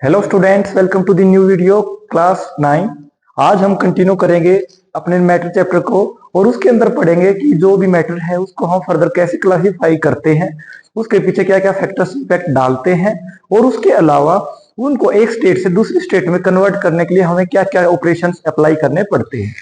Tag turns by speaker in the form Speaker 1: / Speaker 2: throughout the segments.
Speaker 1: Hello students, welcome to the new video class 9। आज हम continue करेंगे अपने मैटर चैप्टर को और उसके अंदर पढ़ेंगे कि जो भी मैटर है उसको हम फर्दर कैसे क्लासिफाई करते हैं, उसके पीछे क्या क्या फैक्टर्स इफेक्ट डालते हैं और उसके अलावा उनको एक स्टेट से दूसरी स्टेट में कन्वर्ट करने के लिए हमें क्या क्या ऑपरेशंस अप्लाई करने पड़ते हैं।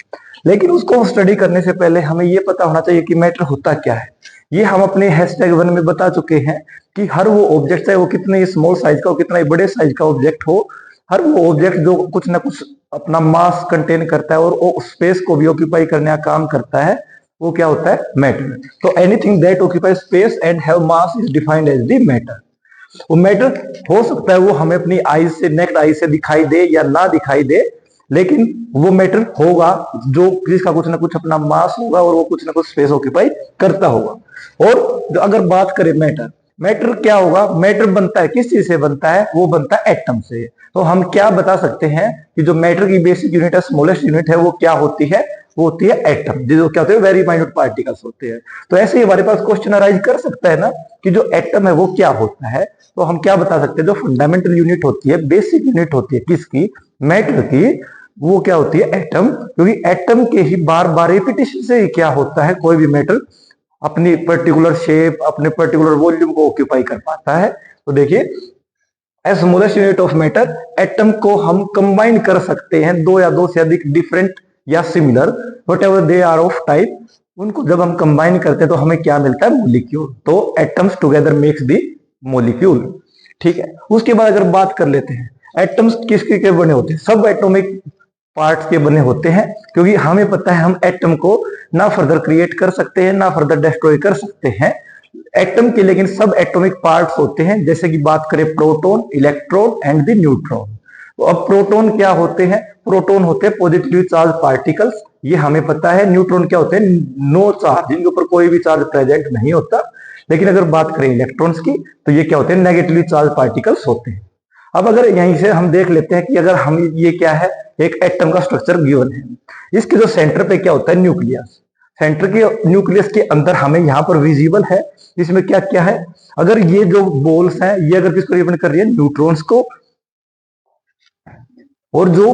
Speaker 1: लेकिन उसको स्टडी करने से पहले हमें ये पता होना चाहिए कि मैटर होता क्या है। ये हम अपने #1 में बता चुके हैं कि हर वो ऑब्जेक्ट है, वो कितने स्मॉल साइज का हो कितना ही बड़े साइज का ऑब्जेक्ट हो, हर वो ऑब्जेक्ट जो कुछ ना कुछ अपना मास कंटेन करता है और वो स्पेस को भी ऑक्यूपाई करने का काम करता है, वो क्या होता है? मैटर। तो anything that occupy space and have mass is defined as the matter. वो मैटर हो सकता है वो हमें अपनी आईज से, नेक्ड आई से दिखाई दे या ना दिखाई दे, लेकिन वो मैटर होगा जो जिसका कुछ ना कुछ अपना मास होगा और वो कुछ ना कुछ स्पेस ऑक्यूपाई करता होगा। और अगर बात करें मैटर, मैटर क्या होगा? मैटर बनता है किस चीज से बनता है? वो बनता है एटम से। तो हम क्या बता सकते हैं कि जो मैटर की बेसिक यूनिट है, स्मॉलेस्ट यूनिट है, वो क्या होती है? वो होती है एटम, जो क्या होते हैं? वेरी माइन्यूट पार्टिकल्स होते हैं। तो ऐसे ही हमारे पास क्वेश्चन अराइज कर सकता है ना कि जो एटम है वो क्या होता है। तो हम क्या बता सकते हैं? जो फंडामेंटल यूनिट होती है, बेसिक यूनिट होती है किसकी? मैटर की, वो क्या होती है? एटम। क्योंकि एटम के ही बार बार रिपीटेशन से ही क्या होता है? कोई भी मैटर अपनी पर्टिकुलर शेप, अपने पर्टिकुलर वॉल्यूम को ऑक्यूपाई कर पाता है। तो देखिए, as smallest unit of matter, atom को हम कंबाइन कर सकते हैं दो या दो से अधिक डिफरेंट या similar, whatever they are of type. उनको जब हम कंबाइन करते हैं तो हमें क्या मिलता है? मॉलिक्यूल। तो एटम्स टुगेदर मेक्स दी मॉलिक्यूल। ठीक है। उसके बाद अगर बात कर लेते हैं एटम्स किसके के बने होते हैं, सब एटॉमिक पार्ट्स के बने होते हैं। क्योंकि हमें पता है हम एटम को ना फर्दर क्रिएट कर सकते हैं ना फर्दर डिस्ट्रॉय कर सकते हैं एटम के, लेकिन सब एटॉमिक पार्ट्स होते हैं। जैसे कि बात करें proton, electron and the neutron. तो अब प्रोटॉन क्या होते हैं? प्रोटॉन होते हैं पॉजिटिवली चार्ज पार्टिकल्स, ये हमें पता है। न्यूट्रॉन क्या होते हैं? नो चार्ज, जिनके ऊपर कोई भी चार्ज प्रेजेंट नहीं होता। लेकिन अगर बात करें इलेक्ट्रॉन्स की तो ये क्या होते हैं? नेगेटिवली चार्ज पार्टिकल्स होते हैं। अब अगर यहीं से हम देख लेते हैं कि अगर हम, ये क्या है? एक एटम का स्ट्रक्चर गिवन है, इसके जो सेंटर पे क्या होता है? न्यूक्लियस। सेंटर के न्यूक्लियस के अंदर हमें यहाँ पर विजिबल है, इसमें क्या क्या है? अगर ये जो बॉल्स हैं, ये अगर किसको रिप्रेजेंट कर रही है? न्यूट्रॉन्स को। और जो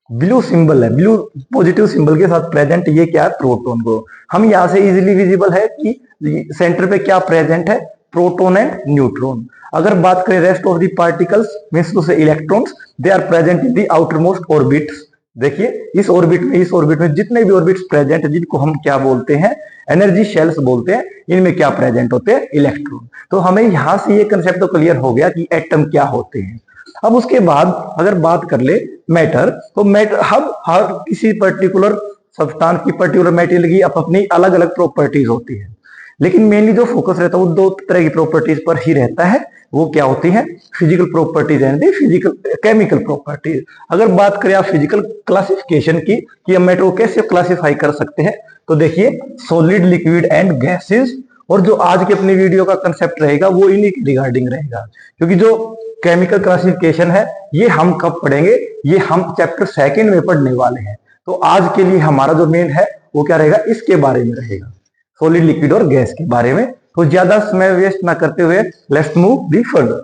Speaker 1: ब्लू सिंबल है, ब्लू पॉजिटिव सिंबल के साथ प्रेजेंट, ये क्या है? प्रोटॉन को। हम यहाँ से इजीली विजिबल है कि सेंटर पे क्या प्रेजेंट है? Proton and neutron. अगर बात करें rest of the particles means to say electrons, they are present in the outermost orbits. देखिए, इस ऑर्बिट में जितने भी ऑर्बिट्स प्रेजेंट है, जिनको हम क्या बोलते हैं? एनर्जी शेल्स बोलते हैं। इनमें क्या प्रेजेंट होते हैं? इलेक्ट्रॉन। तो हमें यहां से ये कंसेप्ट तो क्लियर हो गया कि एटम क्या होते हैं। अब उसके बाद अगर बात कर ले मैटर, तो मैटर हम हर किसी पर्टिकुलर सब्सटेंस की, पर्टिकुलर मटेरियल की अपनी अलग अलग प्रॉपर्टीज होती है। लेकिन मेनली जो फोकस रहता है वो दो तरह की प्रॉपर्टीज पर ही रहता है। वो क्या होती है? Physical properties and the physical chemical properties. अगर बात करें आप फिजिकल क्लासिफिकेशन की कि हम मैटर को कैसे क्लासिफाई कर सकते हैं, तो देखिए, सॉलिड, लिक्विड एंड गैसेस। और जो आज के अपनी वीडियो का कंसेप्ट रहेगा वो इन्हीं के रिगार्डिंग रहेगा। क्योंकि जो केमिकल क्लासिफिकेशन है ये हम कब पढ़ेंगे? ये हम चैप्टर 2 में पढ़ने वाले हैं। तो आज के लिए हमारा जो मेन है वो क्या रहेगा? इसके बारे में रहेगा, सॉलिड, लिक्विड और गैस के बारे में। तो ज्यादा समय वेस्ट ना करते हुए लेट्स मूव दी फर्दर।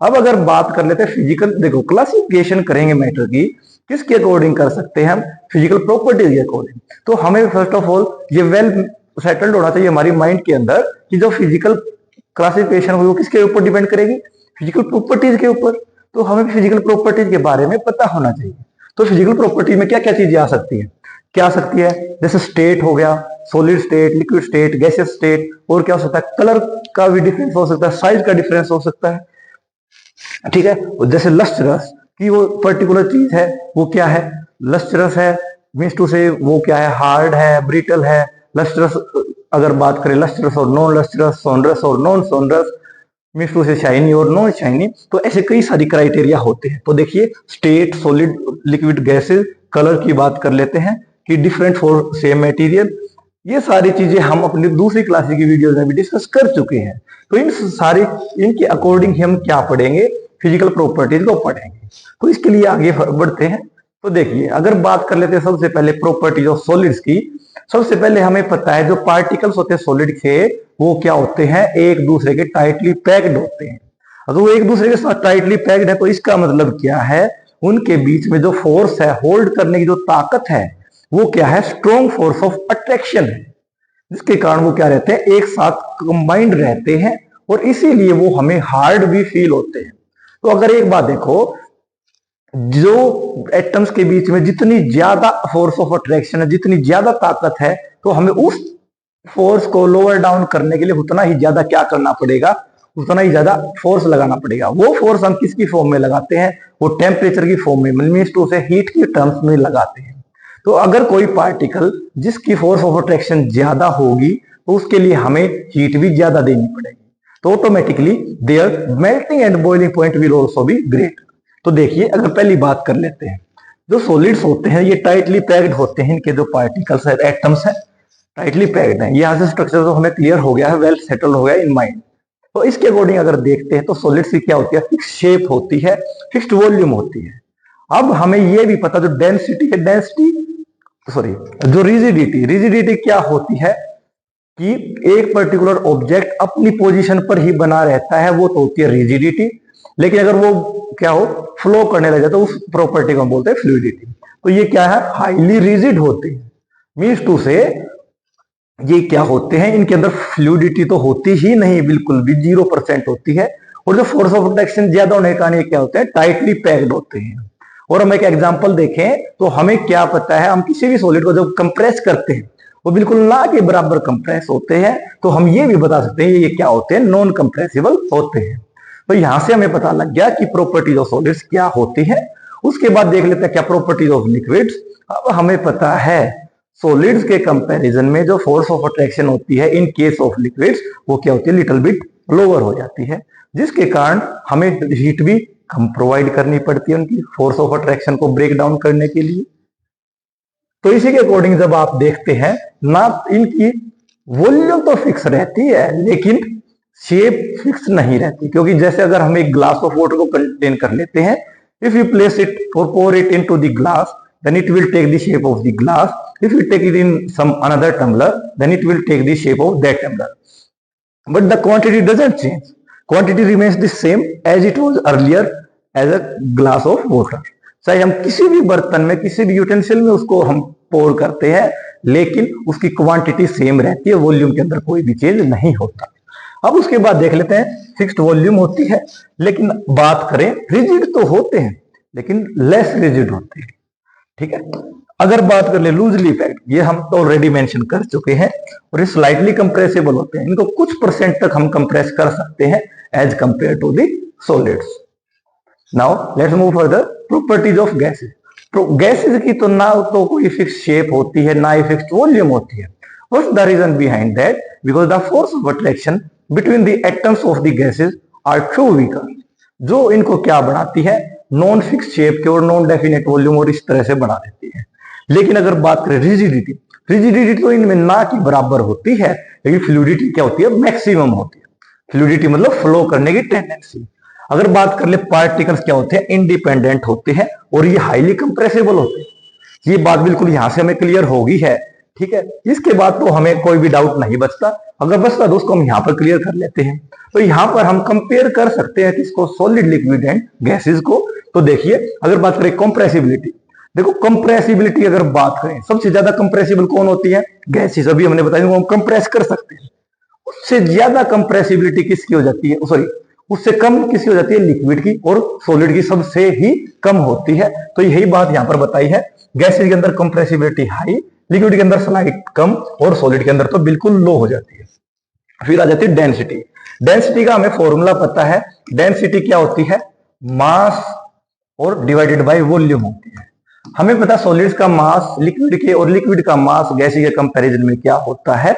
Speaker 1: अब अगर बात कर लेते हैं फिजिकल, देखो क्लासिफिकेशन करेंगे मैटर की किसके अकॉर्डिंग कर सकते हैं हम? फिजिकल प्रॉपर्टीज के अकॉर्डिंग। तो हमें फर्स्ट ऑफ ऑल ये वेल सेटल्ड होना चाहिए हमारी माइंड के अंदर कि जो फिजिकल क्लासिफिकेशन होगी वो किसके ऊपर डिपेंड करेगी? फिजिकल प्रॉपर्टीज के ऊपर। तो हमें फिजिकल प्रॉपर्टीज के बारे में पता होना चाहिए। तो फिजिकल प्रॉपर्टीज में क्या क्या चीजें आ सकती है? क्या आ सकती है? जैसे स्टेट हो गया, solid state, liquid state, gaseous state. और क्या हो सकता है? कलर का भी डिफरेंस हो सकता है, साइज का डिफरेंस हो सकता है। ठीक है। जैसे लस्ट्रस की वो पर्टिकुलर चीज है, वो क्या है? लस्ट्रस है मींस टू से वो क्या है? हार्ड है, ब्रिटल है। लस्ट्रस अगर बात करें लस्ट्रस और नॉन लस्ट्रस, सोनरस और नॉन सोनरस, मींस टू से शाइनी और नॉन शाइनी। तो ऐसे कई सारी क्राइटेरिया होते हैं। तो देखिए, state, solid, liquid, gases, colour की बात कर लेते हैं कि डिफरेंट फॉर सेम मटेरियल। ये सारी चीजें हम अपनी दूसरी क्लास की वीडियोस में भी डिस्कस कर चुके हैं। तो इनके अकॉर्डिंग हम क्या पढ़ेंगे? फिजिकल प्रॉपर्टीज को पढ़ेंगे। तो इसके लिए आगे बढ़ते हैं। तो देखिए, अगर बात कर लेते हैं सबसे पहले प्रॉपर्टीज ऑफ सॉलिड्स की। सबसे पहले हमें पता है जो पार्टिकल्स होते हैं सॉलिड के, वो क्या होते हैं? एक दूसरे के टाइटली पैक्ड होते हैं। अगर वो एक दूसरे के साथ टाइटली पैक्ड है तो इसका मतलब क्या है, उनके बीच में जो फोर्स है, होल्ड करने की जो ताकत है, वो क्या है, स्ट्रॉन्ग फोर्स ऑफ अट्रैक्शन है, जिसके कारण वो क्या रहते हैं, एक साथ कंबाइंड रहते हैं और इसीलिए वो हमें हार्ड भी फील होते हैं। तो अगर एक बात देखो, जो एटम्स के बीच में जितनी ज्यादा फोर्स ऑफ अट्रैक्शन है, जितनी ज्यादा ताकत है, तो हमें उस फोर्स को लोअर डाउन करने के लिए उतना ही ज्यादा क्या करना पड़ेगा, उतना ही ज्यादा फोर्स लगाना पड़ेगा। वो फोर्स हम किसकी फॉर्म में लगाते हैं, वो टेम्परेचर की फॉर्म में, मीन्स टू से हीट की टर्म्स में लगाते हैं। तो अगर कोई पार्टिकल जिसकी फोर्स ऑफ अट्रैक्शन ज्यादा होगी तो उसके लिए हमें हीट भी ज्यादा देनी पड़ेगी, तो automatically their melting and boiling point will also be great. तो देखिए, अगर पहली बात कर लेते हैं, जो सॉलिड्स होते हैं ये टाइटली पैक्ड होते हैं, इनके जो पार्टिकल्स है, एटम्स है, टाइटली पैक्ड है। यहाँ से स्ट्रक्चर तो हमें क्लियर हो गया है, वेल सेटल हो गया इन माइंड। तो इसके अकॉर्डिंग अगर देखते हैं तो सॉलिड्स की क्या होती है, फिक्स शेप होती है, फिक्स्ड वॉल्यूम होती है। अब हमें ये भी पता, जो डेंसिटी है, जो रिजिडिटी क्या होती है कि एक पर्टिकुलर ऑब्जेक्ट अपनी पोजीशन पर ही बना रहता है, वो तो होती है रिजिडिटी। लेकिन अगर वो क्या हो, फ्लो करने लगे तो उस प्रॉपर्टी को हम बोलते हैं फ्लूइडिटी। तो ये क्या है, हाईली रिजिड होती है, मीन्स टू से ये क्या होते हैं, इनके अंदर फ्लूइडिटी तो होती ही नहीं, बिल्कुल भी 0% होती है। और जो फोर्स ऑफ अट्रैक्शन ज्यादा होने के कारण ये क्या होते हैं, टाइटली पैक्ड होते हैं। और हम एक एग्जांपल देखें तो हमें क्या पता है, हम किसी भी सॉलिड को जब कंप्रेस करते हैं वो बिल्कुल ना के बराबर कंप्रेस होते हैं, तो हम ये भी बता सकते हैं ये क्या होते हैं, नॉन कंप्रेसिबल होते हैं। तो यहां से हमें पता लग गया कि प्रॉपर्टीज ऑफ सॉलिड्स क्या होती है। उसके बाद देख लेते हैं क्या प्रॉपर्टीज ऑफ लिक्विड्स। अब हमें पता है सॉलिड्स के कंपैरिजन में जो फोर्स ऑफ अट्रैक्शन होती है इन केस ऑफ लिक्विड्स, वो क्या होती है, लिटिल बिट लोअर हो जाती है, जिसके कारण हमें हीट भी कम प्रोवाइड करनी पड़ती है उनकी फोर्स ऑफ अट्रैक्शन को ब्रेक डाउन करने के लिए। तो इसी के अकॉर्डिंग जब आप देखते हैं ना, इनकी वॉल्यूम तो फिक्स रहती है लेकिन शेप फिक्स नहीं रहती, क्योंकि जैसे अगर हम एक ग्लास ऑफ वाटर को कंटेन कर लेते हैं, इफ यू प्लेस इट और pour it into the glass, then it will take the shape of the glass. If you take it in some another tumbler, then it will take the shape of that tumbler. But the quantity doesn't change. Quantity remains the same as it was earlier as a glass of water. चाहे हम किसी भी बर्तन में, किसी भी utensil में उसको हम पोर करते हैं, लेकिन उसकी क्वांटिटी सेम रहती है, वॉल्यूम के अंदर कोई भी चेंज नहीं होता। अब उसके बाद देख लेते हैं, फिक्स्ड वॉल्यूम होती है, लेकिन बात करें रिजिड तो होते हैं लेकिन लेस रिजिड होते हैं, ठीक है। अगर बात कर ले लूजली पैक्ड, ये हम तो ऑलरेडी मेंशन कर चुके हैं, और ये स्लाइटली कंप्रेसिबल होते हैं, इनको कुछ परसेंट तक हम कंप्रेस कर सकते हैं as compared to the solids. Now let's move further, properties of gases. Gases की तो ना तो कोई फिक्स शेप होती है, ना ही फिक्स्ड वॉल्यूम होती है। What's the reason behind that? Because the force of attraction between the atoms of the gases are too weaker. जो इनको क्या बढ़ाती है, नॉन फिक्स शेप के और नॉन डेफिनेट वॉल्यूम और इस तरह से बना देती है। लेकिन अगर बात करें रिजिडिटी, रिजिडिटी तो इनमें ना की बराबर होती है, लेकिन फ्लूइडिटी क्या होती है, मैक्सिमम होती है। फ्लूइडिटी मतलब फ्लो करने की टेंडेंसी। अगर बात कर ले पार्टिकल्स क्या होते हैं, इंडिपेंडेंट होते हैं और ये हाईली कंप्रेसिबल होते हैं। ये बात बिल्कुल यहां से हमें क्लियर होगी है, ठीक है। इसके बाद तो हमें कोई भी डाउट नहीं बचता, अगर बचता तो उसको हम यहां पर क्लियर कर लेते हैं। तो यहां पर हम कंपेयर कर सकते हैं किसको, सॉलिड, लिक्विड एंड गैसेस को। तो देखिए, अगर बात करें कंप्रेसिबिलिटी, देखो कंप्रेसिबिलिटी अगर बात करें, सबसे ज्यादा कंप्रेसिबल कौन होती है, गैसेस। अभी हमने बताया हम कंप्रेस कर सकते हैं। उससे ज्यादा कंप्रेसिबिलिटी किसकी हो जाती है, सॉरी उससे कम किसकी हो जाती है, लिक्विड की, और सॉलिड की सबसे ही कम होती है। तो यही बात यहां पर बताई है, गैसेस के अंदर कंप्रेसिबिलिटी हाई, लिक्विड के अंदर स्लाइट कम, और सॉलिड के अंदर तो बिल्कुल लो हो जाती है। फिर आ जाती है डेंसिटी। डेंसिटी का हमें फॉर्मूला पता है, डेंसिटी क्या होती है, मास और डिवाइडेड बाय वॉल्यूम होती है। हमें पता है सॉलिड्स का मास लिक्विड के और लिक्विड का मास गैसीय के कंपैरिजन में क्या होता है,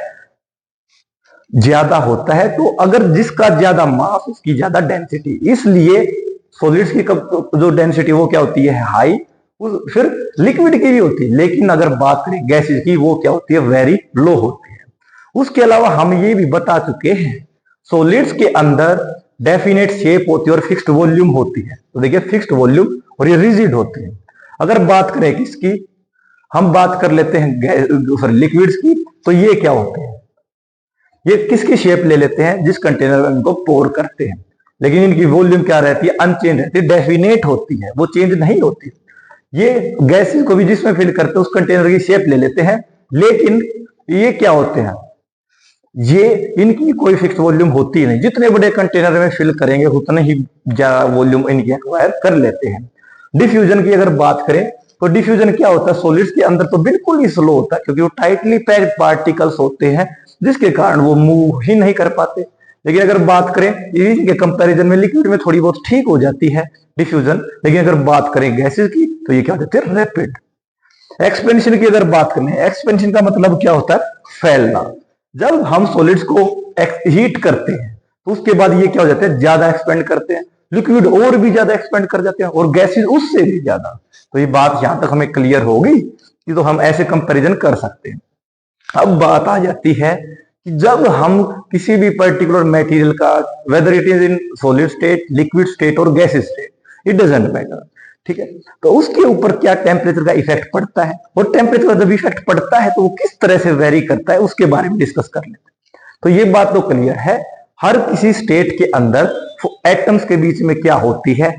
Speaker 1: ज्यादा होता है। तो अगर जिसका ज्यादा मास उसकी ज्यादा डेंसिटी, इसलिए सॉलिड्स की जो डेंसिटी वो क्या होती है, हाई। फिर लिक्विड की भी होती है, लेकिन अगर बात करें गैसेज की, वो क्या होती है, वेरी लो होती है। उसके अलावा हम ये भी बता चुके हैं, सॉलिड्स के अंदर डेफिनेट शेप होती है और फिक्स्ड वॉल्यूम होती है। तो देखिए फिक्स्ड वॉल्यूम और ये रिजिड होती है। अगर बात करें किसकी, हम बात कर लेते हैं लिक्विड्स की, तो ये क्या होते हैं, ये किसकी शेप ले लेते हैं, जिस कंटेनर में इनको पोर करते हैं। लेकिन इनकी वॉल्यूम क्या रहती है, अनचेंज रहती है, डेफिनेट होती है, वो चेंज नहीं होती। ये गैसेस को भी जिसमें फिल करते हैं उस कंटेनर की शेप ले लेते हैं, लेकिन ये क्या होते हैं, ये इनकी कोई फिक्स वॉल्यूम होती नहीं, जितने बड़े कंटेनर में फिल करेंगे उतने ही ज्यादा वॉल्यूम इनकी एक्वायर कर लेते हैं। डिफ्यूजन की अगर बात करें तो डिफ्यूजन क्या होता है, सॉलिड्स के अंदर तो बिल्कुल ही स्लो होता है, क्योंकि वो टाइटली पैक्ड पार्टिकल्स होते हैं जिसके कारण वो मूव ही नहीं कर पाते। लेकिन अगर बात करें इनके कंपैरिजन में लिक्विड में थोड़ी बहुत ठीक हो जाती है डिफ्यूजन, लेकिन अगर बात करें गैसेस की तो ये क्या होते हैं, रैपिड। एक्सपेंशन की अगर बात करें, एक्सपेंशन का मतलब क्या होता है, फैलना। जब हम सॉलिड्स को हीट करते हैं तो उसके बाद ये क्या हो जाते हैं, ज्यादा एक्सपेंड करते हैं, लिक्विड और भी ज्यादा एक्सपेंड कर जाते हैं, और गैसेस उससे भी ज्यादा। तो ये बात यहां तक हमें क्लियर होगी कि तो हम ऐसे कंपैरिजन कर सकते हैं। अब बात आ जाती है कि जब हम किसी भी पर्टिकुलर मटेरियल का, whether it is in solid state, liquid state और gases state, it doesn't matter, ठीक है, तो उसके ऊपर क्या टेम्परेचर का इफेक्ट पड़ता है, और टेम्परेचर का जब इफेक्ट पड़ता है तो वो किस तरह से वेरी करता है, उसके बारे में डिस्कस कर लेते हैं। तो ये बात तो क्लियर है, हर किसी स्टेट के अंदर एटम्स के बीच में क्या होती है,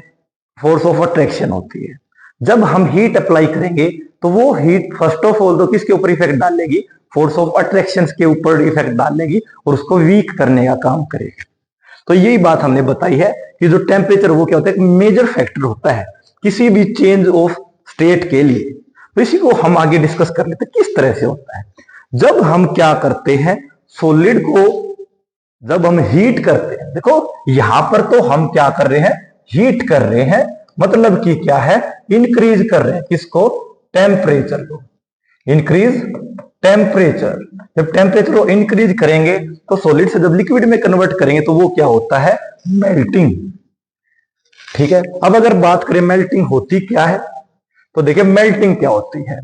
Speaker 1: फोर्स ऑफ अट्रैक्शन होती है। जब हम हीट अप्लाई करेंगे तो वो हीट फर्स्ट ऑफ ऑल तो किसके ऊपर इफेक्ट डालेगी, फोर्स ऑफ अट्रैक्शन के ऊपर इफेक्ट डालेगी और उसको वीक करने का काम करेगी। तो यही बात हमने बताई है कि जो टेम्परेचर वो क्या होता है, एक मेजर फैक्टर होता है किसी भी चेंज ऑफ स्टेट के लिए। तो इसी को हम आगे डिस्कस कर लेते हैं किस तरह से होता है। जब हम क्या करते हैं, सॉलिड को जब हम हीट करते हैं, देखो यहां पर तो हम क्या कर रहे हैं, हीट कर रहे हैं, मतलब कि क्या है, इंक्रीज कर रहे हैं किसको, टेम्परेचर को, इंक्रीज टेम्परेचर। जब टेम्परेचर को इंक्रीज करेंगे तो सॉलिड से जब लिक्विड में कन्वर्ट करेंगे तो वो क्या होता है, मेल्टिंग, ठीक है। अब अगर बात करें मेल्टिंग होती क्या है, तो देखिए मेल्टिंग क्या होती है,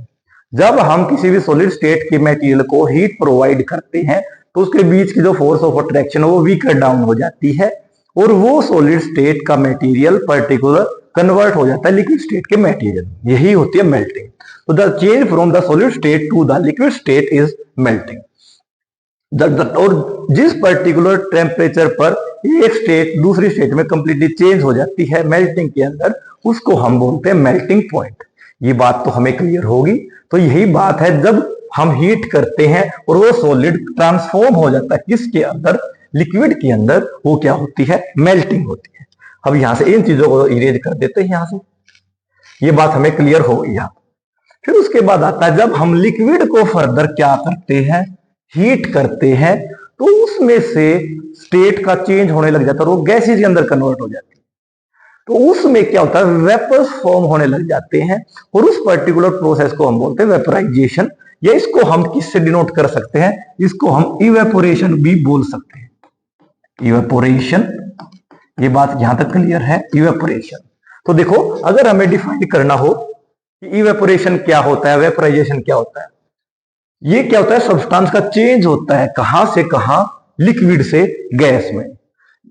Speaker 1: जब हम किसी भी सॉलिड स्टेट के मटेरियल को हीट प्रोवाइड करते हैं तो उसके बीच की जो फोर्स ऑफ अट्रैक्शन है वो वीकर डाउन हो जाती है, और वो सॉलिड स्टेट का मटेरियल पर्टिकुलर कन्वर्ट हो जाता है लिक्विड स्टेट के मटेरियल, यही होती है मेल्टिंग। तो the change from the solid state to the liquid state is melting. और जिस पर्टिकुलर टेम्परेचर पर एक स्टेट दूसरी स्टेट में कंप्लीटली चेंज हो जाती है मेल्टिंग के अंदर, उसको हम बोलते हैं मेल्टिंग पॉइंट। ये बात तो हमें क्लियर होगी। तो यही बात है, जब हम हीट करते हैं और वो सॉलिड ट्रांसफॉर्म हो जाता है किसके अंदर, लिक्विड के अंदर, वो क्या होती है, मेल्टिंग होती है। अब यहां से इन चीजों को इरेज कर देते हैं, यहां से ये बात हमें क्लियर हो गई। यहां फिर उसके बाद आता है, जब हम लिक्विड को फर्दर क्या करते हैं, हीट करते हैं, तो उसमें से स्टेट का चेंज होने लग जाता है और वो गैसेज के अंदर कन्वर्ट हो जाती है। तो उसमें क्या होता है, वेपर्स फॉर्म होने लग जाते हैं, और उस पर्टिकुलर प्रोसेस को हम बोलते हैं वेपराइजेशन, या इसको हम किससे डिनोट कर सकते हैं, इसको हम इवेपोरेशन भी बोल सकते हैं। इवेपोरेशन, ये बात यहां तक क्लियर है, इवेपोरेशन। तो देखो अगर हमें डिफाइन करना हो कि इवेपोरेशन क्या होता है, वेपराइजेशन क्या होता है, ये क्या होता है, सब्सटेंस का चेंज होता है कहां से कहां, लिक्विड से गैस में।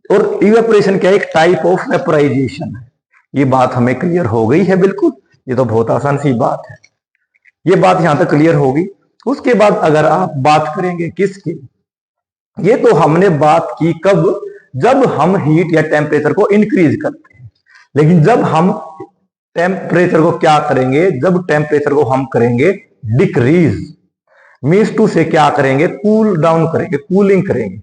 Speaker 1: और इवेपोरेशन क्या है, एक टाइप ऑफ वेपराइजेशन है। ये बात हमें क्लियर हो गई है, बिल्कुल, ये तो बहुत आसान सी बात है, ये बात यहां तक क्लियर होगी। उसके बाद अगर आप बात करेंगे किसकी, ये तो हमने बात की कब, जब हम हीट या टेम्परेचर को इंक्रीज करते हैं। लेकिन जब हम टेम्परेचर को क्या करेंगे, जब टेम्परेचर को हम करेंगे डिक्रीज, मीन्स टू से क्या करेंगे, कूल डाउन करेंगे, कूलिंग करेंगे।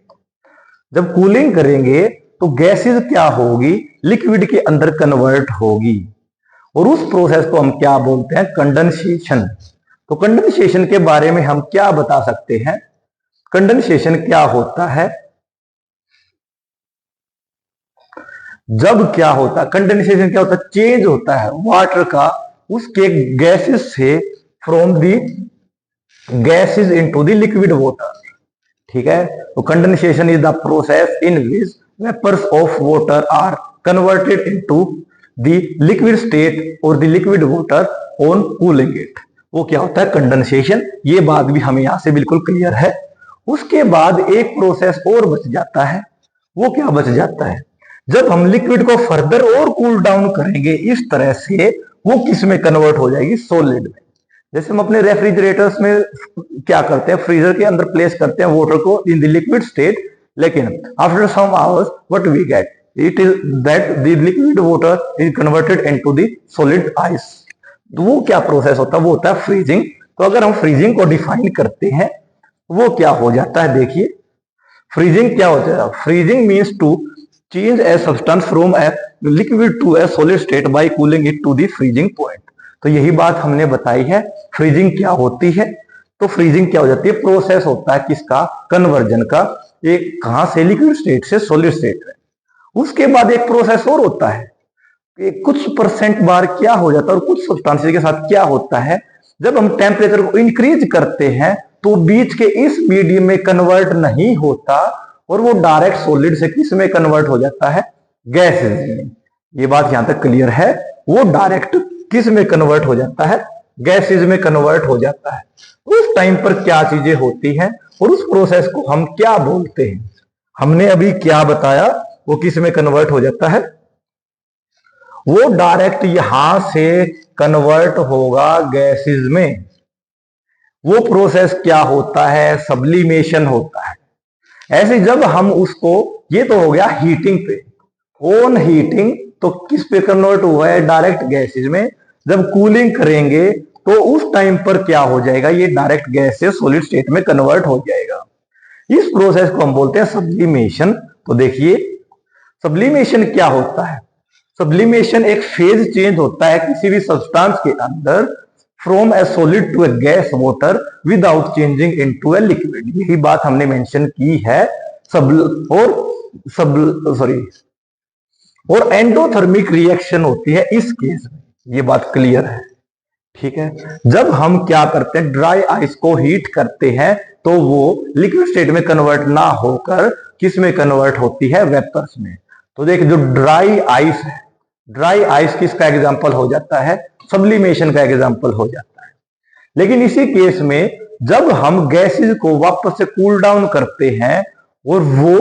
Speaker 1: जब कूलिंग करेंगे तो गैसेज क्या होगी, लिक्विड के अंदर कन्वर्ट होगी, और उस प्रोसेस को हम क्या बोलते हैं, कंडेंसेशन। तो कंडेंसेशन के बारे में हम क्या बता सकते हैं, कंडेंसेशन क्या होता है, जब क्या होता है कंडेंसेशन, क्या होता है, चेंज होता है वाटर का उसके गैसेस से, from the gases into the liquid water, ठीक है। तो condensation is the process in which vapours of water are converted into the liquid state और the liquid water on cooling it, वो क्या होता है, कंडेंसेशन। ये बात भी हमें यहां से बिल्कुल क्लियर है। उसके बाद एक प्रोसेस और बच जाता है, वो क्या बच जाता है, जब हम लिक्विड को फर्दर और कूल डाउन करेंगे इस तरह से, वो किस में कन्वर्ट हो जाएगी, सॉलिड में। जैसे हम अपने रेफ्रिजरेटर्स में क्या करते हैं, फ्रीजर के अंदर प्लेस करते हैं वाटर को इन द लिक्विड स्टेट, लेकिन after some hours what we get, it is that the liquid water is converted into the solid ice. तो वो क्या प्रोसेस होता है, वो होता है फ्रीजिंग। तो अगर हम फ्रीजिंग को डिफाइन करते हैं वो क्या हो जाता है, देखिए फ्रीजिंग क्या होता है। Freezing means to change a substance from a liquid to a solid state by cooling it to the freezing point. तो यही बात हमने बताई है, फ्रीजिंग क्या होती है। तो फ्रीजिंग क्या हो जाती है, प्रोसेस होता है किसका, कन्वर्जन का, एक कहां से लिक्विड स्टेट से सॉलिड स्टेट में। उसके बाद एक प्रोसेस और होता है कि कुछ परसेंट बार क्या हो जाता है और कुछ सब्सटेंस के साथ क्या होता है, जब हम टेम्परेचर को इंक्रीज करते हैं तो बीच के इस मीडियम में कन्वर्ट नहीं होता और वो डायरेक्ट सॉलिड से किस में कन्वर्ट हो जाता है, गैसेज में। ये बात यहां तक क्लियर है। वो डायरेक्ट किस में कन्वर्ट हो जाता है, गैसेज में कन्वर्ट हो जाता है। उस टाइम पर क्या चीजें होती हैं और उस प्रोसेस को हम क्या बोलते हैं, हमने अभी क्या बताया, वो किस में कन्वर्ट हो जाता है, वो डायरेक्ट यहां से कन्वर्ट होगा गैसेज में। वो प्रोसेस क्या होता है, सब्लिमेशन होता है। ऐसे जब हम उसको, ये तो हो गया हीटिंग पे, ऑन हीटिंग तो किस पे कन्वर्ट हुआ है, डायरेक्ट गैसेज में। जब कूलिंग करेंगे तो उस टाइम पर क्या हो जाएगा, ये डायरेक्ट गैस से सॉलिड स्टेट में कन्वर्ट हो जाएगा। इस प्रोसेस को हम बोलते हैं सब्लिमेशन। तो देखिए सब्लिमेशन क्या होता है, सब्लिमेशन एक फेज चेंज होता है किसी भी सब्सटेंस के अंदर from a solid to a gas water without changing into a liquid. यही बात हमने मेंशन की है। और एंडोथर्मिक रिएक्शन होती है इस केस में, ये बात क्लियर है, ठीक है। जब हम क्या करते हैं, ड्राई आइस को हीट करते हैं तो वो लिक्विड स्टेट में कन्वर्ट ना होकर किस में कन्वर्ट होती है, वेपर्स में। तो देखिए जो ड्राई आइस है, ड्राई आइस किसका एग्जांपल हो जाता है, सब्लिमेशन का एग्जांपल हो जाता है। लेकिन इसी केस में जब हम गैसेज को वापस से कूल डाउन करते हैं और वो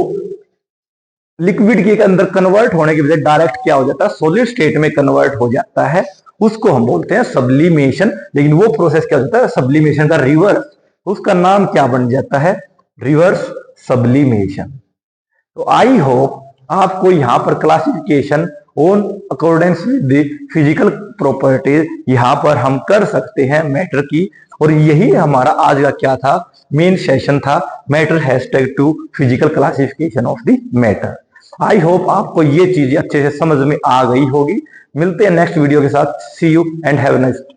Speaker 1: लिक्विड के अंदर कन्वर्ट होने की बजाय डायरेक्ट क्या हो जाता है, सॉलिड स्टेट में कन्वर्ट हो जाता है, उसको हम बोलते हैं सब्लिमेशन। लेकिन वो प्रोसेस क्या होता है, सब्लिमेशन का रिवर्स, उसका नाम क्या बन जाता है, रिवर्स सब्लिमेशन। तो आई होप आपको यहां पर classification on accordance with physical properties यहां पर हम कर सकते हैं मैटर की। और यही हमारा आज का क्या था, मेन सेशन था, matter hashtag two physical classification of the matter. I hope आपको ये चीजें अच्छे से समझ में आ गई होगी। मिलते हैं नेक्स्ट वीडियो के साथ। See you and have a nice day.